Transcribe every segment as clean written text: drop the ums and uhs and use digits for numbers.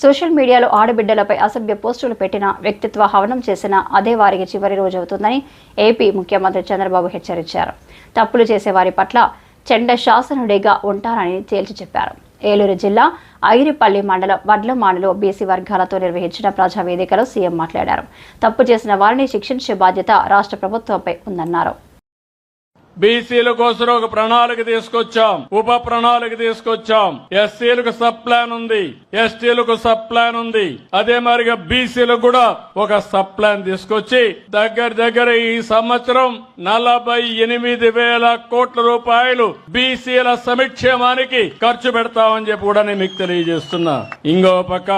Social మీడియాలో ఆడబిడ్డలపై అసభ్య పోస్టులు పెట్టిన, వ్యక్తిత్వ హననం చేసిన అదే వారికి చివరి రోజు అవుతుందని ఏపీ ముఖ్యమంత్రి చంద్రబాబు హెచ్చరించారు. తప్పులు చేసే వారి పట్ల చెండ శాసనుడిగా ఉంటారని తేల్చి చెప్పారు. ఏలూరు జిల్లా ఐరిపల్లి మండలం వడ్లమానులో బీసీ వర్గాలతో నిర్వహించిన ప్రజావేదికలో సీఎం మాట్లాడారు. తప్పు చేసిన వారిని శిక్షించే బాధ్యత రాష్ట్ర ప్రభుత్వంపై ఉందన్నారు. బీసీల కోసం ఒక ప్రణాళిక తీసుకొచ్చాం, ఉప ప్రణాళిక తీసుకొచ్చాం. ఎస్సీలకు సబ్ ప్లాన్ ఉంది, ఎస్టీలకు సబ్ ప్లాన్ ఉంది. అదే మరిగా బీసీలకు కూడా ఒక సబ్ ప్లాన్ తీసుకొచ్చి దగ్గర ఈ సంవత్సరం 48,000 కోట్ల రూపాయలు బీసీల సంక్షేమానికి ఖర్చు పెడతామని చెప్పి కూడా నేను మీకు తెలియజేస్తున్నా. ఇంకో పక్క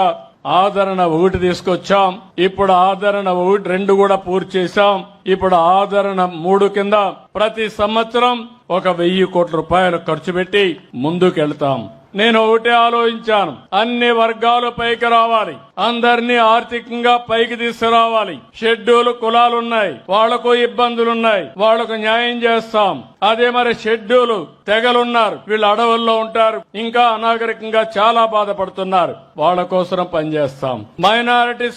ఆదరణ 1 తీసుకొచ్చాం. ఇప్పుడు ఆదరణ 1, 2 కూడా పూర్తి చేశాం. ఇప్పుడు ఆదరణ 3 కింద ప్రతి సంవత్సరం 1,000 కోట్ల రూపాయలు ఖర్చు పెట్టి ముందుకెళ్తాం. నేను ఒకటే ఆలోచించాను, అన్ని వర్గాలు పైకి రావాలి, అందరినీ ఆర్థికంగా పైకి తీసుకురావాలి. షెడ్యూల్ కులాలున్నాయి, వాళ్లకు ఇబ్బందులున్నాయి, వాళ్లకు న్యాయం చేస్తాం. అదే మరి షెడ్యూల్ తెగలున్నారు, వీళ్ళు అడవుల్లో ఉంటారు, ఇంకా అనాగరికంగా చాలా బాధపడుతున్నారు, వాళ్ల కోసం పనిచేస్తాం. మైనారిటీ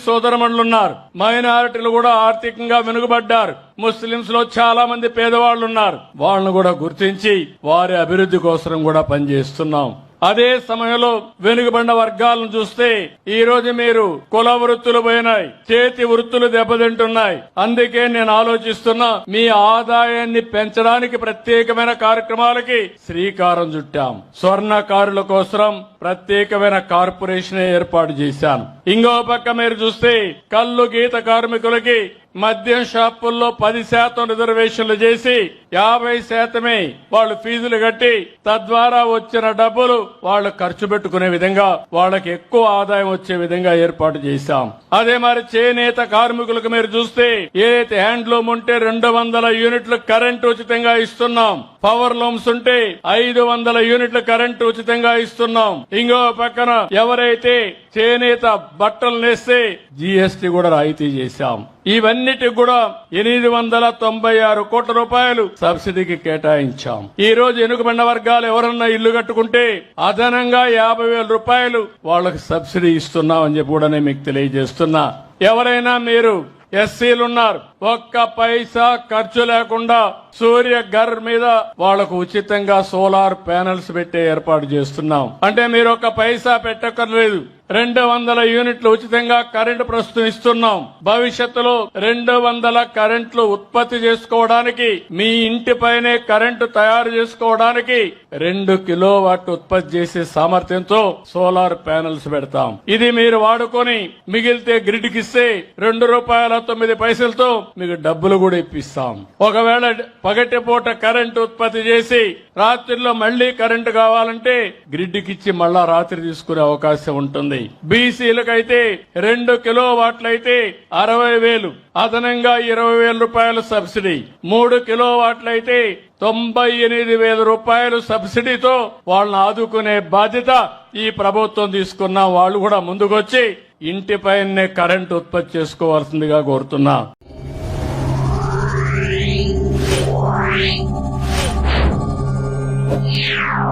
సోదరమణులున్నారు, మైనారిటీలు కూడా ఆర్థికంగా వెనుకబడ్డారు. ముస్లింస్ లో చాలా మంది పేదవాళ్లు ఉన్నారు, వాళ్ళను కూడా గుర్తించి వారి అభివృద్ధి కోసం కూడా పనిచేస్తున్నాం. అదే సమయంలో వెనుకబడిన వర్గాలను చూస్తే ఈ రోజు మీరు కుల వృత్తులు పోయినాయి, చేతి వృత్తులు దెబ్బతింటున్నాయి. అందుకే నేను ఆలోచిస్తున్నా, మీ ఆదాయాన్ని పెంచడానికి ప్రత్యేకమైన కార్యక్రమాలకి శ్రీకారం చుట్టాం. స్వర్ణకారుల కోసం ప్రత్యేకమైన కార్పొరేషన్ ఏర్పాటు చేశాను. ఇంకో పక్క మీరు చూస్తే కల్లు గీత కార్మికులకి మద్యం షాపుల్లో 10% రిజర్వేషన్లు చేసి 50% వాళ్ళు ఫీజులు కట్టి తద్వారా వచ్చిన డబ్బులు వాళ్ళు ఖర్చు పెట్టుకునే విధంగా వాళ్ళకి ఎక్కువ ఆదాయం వచ్చే విధంగా ఏర్పాటు చేశాం. అదే మరి చేనేత కార్మికులకు మీరు చూస్తే ఏదైతే హ్యాండ్లూమ్ ఉంటే 200 యూనిట్లు కరెంటు ఉచితంగా ఇస్తున్నాం. పవర్ లూమ్స్ ఉంటే 500 యూనిట్ల కరెంటు ఉచితంగా ఇస్తున్నాం. ఇంకో పక్కన ఎవరైతే చేనేత బట్టలు నేస్తే జీఎస్టీ కూడా రాయితీ చేశాం. ఇవన్నిటికి కూడా 896 కోట్ల రూపాయలు సబ్సిడీకి కేటాయించాం. ఈ రోజు వెనుకబడిన వర్గాలు ఎవరన్నా ఇల్లు కట్టుకుంటే అదనంగా 50,000 రూపాయలు వాళ్ళకి సబ్సిడీ ఇస్తున్నామని చెప్పి కూడా నేను మీకు తెలియజేస్తున్నా. ఎవరైనా మీరు ఎస్సీలున్నారు, 1 పైసా ఖర్చు లేకుండా సూర్యఘర్ మీద వాళ్లకు ఉచితంగా సోలార్ ప్యానెల్స్ పెట్టే ఏర్పాటు చేస్తున్నాం. అంటే మీరు 1 పైసా పెట్టక్కర్లేదు, 200 యూనిట్లు ఉచితంగా కరెంటు ప్రస్తుతం ఇస్తున్నాం. భవిష్యత్తులో 200 కరెంట్లు ఉత్పత్తి చేసుకోవడానికి, మీ ఇంటిపైనే కరెంటు తయారు చేసుకోవడానికి 2 కిలోవాట్ ఉత్పత్తి చేసే సామర్థ్యంతో సోలార్ ప్యానెల్స్ పెడతాం. ఇది మీరు వాడుకొని మిగిలితే గ్రిడ్ కిస్తే ₹2.09 మీకు డబ్బులు కూడా ఇప్పిస్తాం. ఒకవేళ పగటిపూట కరెంటు ఉత్పత్తి చేసి రాత్రిలో మళ్లీ కరెంటు కావాలంటే గ్రిడ్కి ఇచ్చి మళ్ళా రాత్రి తీసుకునే అవకాశం ఉంటుంది. బీసీలకైతే 2 కిలోవాట్లయితే 60,000, అదనంగా 20,000 రూపాయలు సబ్సిడీ. 3 కిలోవాట్లయితే 98,000 రూపాయలు సబ్సిడీతో వాళ్ళని ఆదుకునే బాధ్యత ఈ ప్రభుత్వం తీసుకున్నా. వాళ్ళు కూడా ముందుకొచ్చి ఇంటిపైనే కరెంటు ఉత్పత్తి చేసుకోవాల్సిందిగా కోరుతున్నా. Yeah.